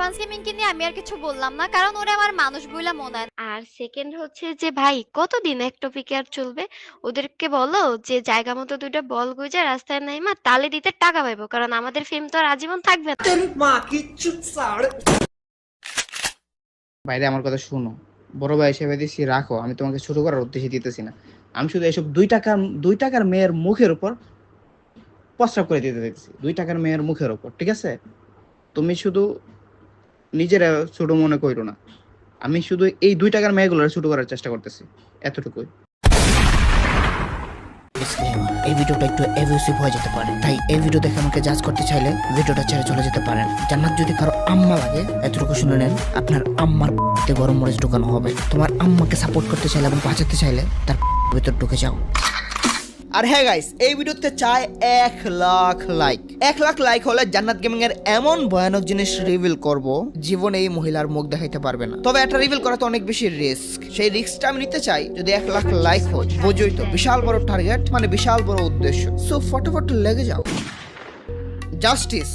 Advance gaming কে নিয়ে আমি আর কিছু বললাম না, কারণ ওরা আমার মানুষ বইলা মনে হয়। আর সেকেন্ড হচ্ছে যে ভাই কতদিন এক টপিকে আর চলবে? ওদেরকে বলো যে জায়গা মতো দুইটা বল গুজা রাস্তায় নাইমা তালে দিতে টাকা পাইবো, কারণ আমাদের ফেম তো আর আজীবন থাকবে না। বাইরে আমার কথা শুনো, বড় ভাই হিসেবে দিচ্ছি রাখো, আমি তোমাকে ছোট করার উদ্দেশ্যে দিতেছি না। আমি শুধু এসব 2 টাকার মেয়ের মুখের উপর প্রস্রাব করে দিতে দিতেছি, 2 টাকার মেয়ের মুখের উপর, ঠিক আছে? তুমি শুধু নিজের ছোট মনে কইরো না, আমি শুধু এই 2 টাকার মেয়েগুলোর ছোট করার চেষ্টা করতেছি, এতটুকুই। ডিসক্লেমার, এই ভিডিওটা একটু এভিউসিভ হয়ে যেতে পারে, তাই এই ভিডিও দেখে আমাকে জাজ করতে চাইলে ভিডিওটা ছেড়ে চলে যেতে পারেন। জান্নাত যদি কারো আম্মা লাগে এতটুকু শুনে নেন, আপনার আম্মার গরম মরিচ ঢুকানো হবে। তোমার আম্মাকে সাপোর্ট করতে চাইলে এবং বাঁচাতে চাইলে তার ভিতর ঢুকে যাও। আর হ্যাঁ গাইস, এই ভিডিওতে চাই 1,00,000 লাইক। 1,00,000 লাইক হলে জান্নাত গেমিং এর এমন ভয়ানক জিনিস রিভিল করব জীবনে এই মহিলার মুখ দেখাইতে পারবে না। তবে এটা রিভিল করা তো অনেক বেশি রিস্ক, সেই রিস্কটা আমি নিতে চাই যদি 1,00,000 লাইক হয়। বুঝোই তো, বিশাল বড় টার্গেট মানে বিশাল বড় উদ্দেশ্য। সো ফটাফট লেগে যাও। Justice,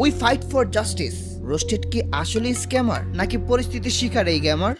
we fight for justice. Roasted কি আসলে স্ক্যামার নাকি পরিস্থিতির শিকার এই গেমার?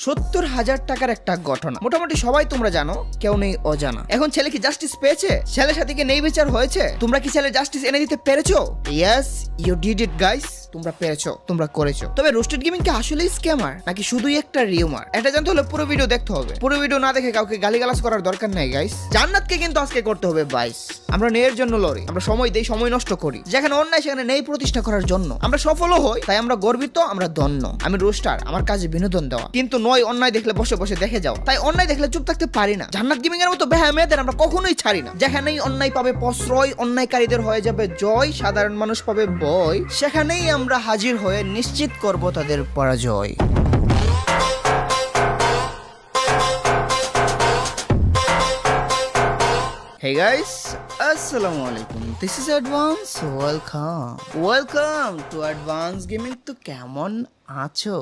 70,000 টাকার একটা ঘটনা, মোটামুটি সবাই তোমরা জানো, কেউ নেই অজানা। এখন ছেলে কি জাস্টিস পেয়েছে? ছেলের সাথে কি নেই বিচার হয়েছে? তোমরা কি ছেলে জাস্টিস এনে দিতে পেরেছো? Yes, you did it guys, তোমরা পেরেছো, তোমরা করেছো। তবে রোস্টেড গেমিং কি আসলেই স্ক্যামার নাকি শুধুই একটা রিউমার? এটা জানতে হলে পুরো ভিডিও দেখতে হবে। পুরো ভিডিও না দেখে কাউকে গালিগালাজ করার দরকার নাই গাইস। জান্নাতকে কিন্তু আজকে করতে হবে বাইস। আমরা ন্যায়ের জন্য লড়ি, আমরা সময় দেই, সময় নষ্ট করি। যেখানে অন্যায় সেখানে ন্যায় প্রতিষ্ঠা করার জন্য আমরা সফলও হই, তাই আমরা গর্বিত, আমরা ধন্য। আমি রোস্টার, আমার কাজে বিনোদন দেওয়া, কিন্তু নয় অন্যায় দেখলে বসে বসে দেখে যাও। তাই অন্যায় দেখলে চুপ থাকতে পারি না। জান্নাত গেমিং এর মতো বেহায়া মেয়েদের আমরা কখনোই ছাড়ি না। যেখানেই অন্যায় পাবে প্রশ্রয়, অন্যায়কারীদের হয়ে যাবে জয়, সাধারণ মানুষ পাবে ভয়, সেখানেই আমরা হাজির হয়ে নিশ্চিত করব তাদের পরাজয়। Hey guys, Assalamualaikum. This is Advance. Welcome to Advance Gaming. তো কেমন আছো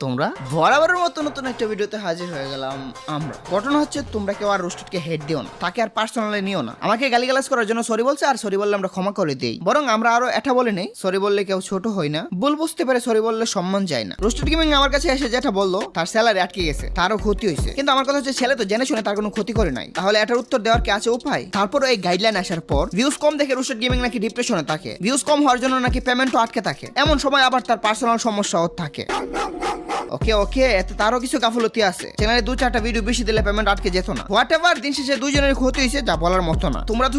তোমরা? বরাবরের মতো নতুন একটা ভিডিওতে হাজির হয়ে গেলাম আমরা। ঘটনা হচ্ছে, তোমরা কেউ আর রোস্টেডকে হেড দিও না, তাকে আর পার্সোনালি নিও না। আমাকে গালিগালাজ করার জন্য সরি বলছে, আর সরি বললে আমরা ক্ষমা করে দেই। বরং আমরা আরো এটা বলে নেই, সরি বললে কেউ ছোট হয় না, ভুল বুঝতে পারে, সরি বললে সম্মান যায় না। রোস্টেড গেমিং আমার কাছে এসে যেটা বললো, তার স্যালারি আটকে গেছে, তারও ক্ষতি হয়েছে। কিন্তু আমার কথা হচ্ছে, ছেলে তো জেনে শুনে তার কোনো ক্ষতি করে নাই, তাহলে এটার উত্তর দেওয়ার কি আছে উপায়? তারপরও এই গাইডলাইন আসার পর ভিউজ কম দেখে রোস্টেড গেমিং নাকি ডিপ্রেশনে থাকে, ভিউজ কম হওয়ার জন্য নাকি পেমেন্টও আটকে থাকে। এমন সময় আবার তার পার্সোনাল সমস্যাও থাকে। ওকে ওকে, এতে তারও কিছু গাফলতি আছে। চ্যানেলে 2-4টা ভিডিও বেশি দিলে পেমেন্ট আটকে যেত না। হোয়াট এভার, দিন শেষে দুইজনের ক্ষতি হয়েছে, যা বলার মতো না। তোমরা